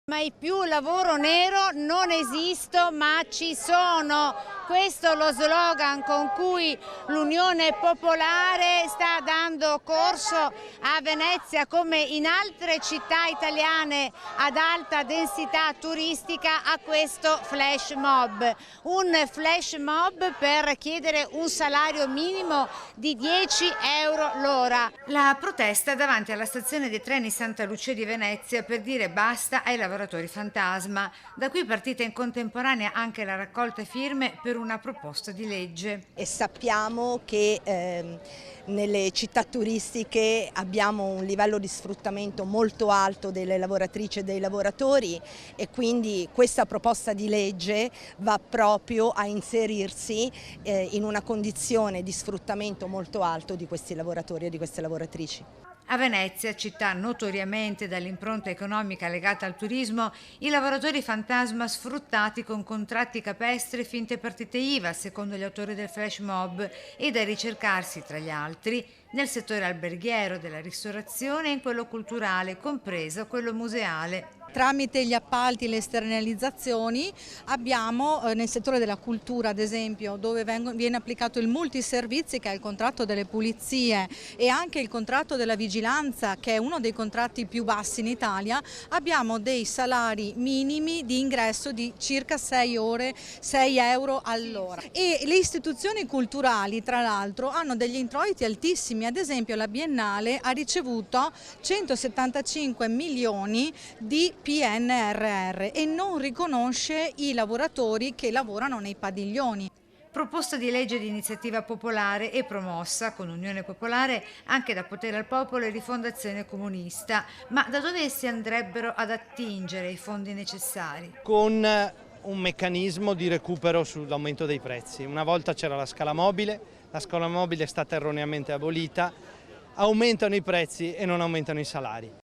Mai più lavoro nero, non esisto ma ci sono. Questo è lo slogan con cui l'Unione Popolare sta dando corso a Venezia come in altre città italiane ad alta densità turistica a questo flash mob. Un flash mob per chiedere un salario minimo di 10 euro l'ora. La protesta davanti alla stazione dei treni Santa Lucia di Venezia per dire basta ai lavoratori fantasma. Da qui è partita in contemporanea anche la raccolta firme per una proposta di legge. E sappiamo che nelle città turistiche abbiamo un livello di sfruttamento molto alto delle lavoratrici e dei lavoratori e quindi questa proposta di legge va proprio a inserirsi in una condizione di sfruttamento molto alto di questi lavoratori e di queste lavoratrici. A Venezia, città notoriamente dall'impronta economica legata al turismo, i lavoratori fantasma sfruttati con contratti capestri e finte partite IVA, secondo gli autori del flash mob, e da ricercarsi, tra gli altri, nel settore alberghiero, della ristorazione e in quello culturale, compreso quello museale. Tramite gli appalti e le esternalizzazioni abbiamo nel settore della cultura, ad esempio, dove viene applicato il multiservizi, che è il contratto delle pulizie, e anche il contratto della vigilanza, che è uno dei contratti più bassi in Italia, abbiamo dei salari minimi di ingresso di circa 6 euro all'ora. E le istituzioni culturali, tra l'altro, hanno degli introiti altissimi. Ad esempio la Biennale ha ricevuto 175 milioni di PNRR e non riconosce i lavoratori che lavorano nei padiglioni. Proposta di legge di iniziativa popolare e promossa con Unione Popolare anche da Potere al Popolo e Rifondazione Comunista. Ma da dove si andrebbero ad attingere i fondi necessari? Con un meccanismo di recupero sull'aumento dei prezzi. Una volta c'era la scala mobile è stata erroneamente abolita, aumentano i prezzi e non aumentano i salari.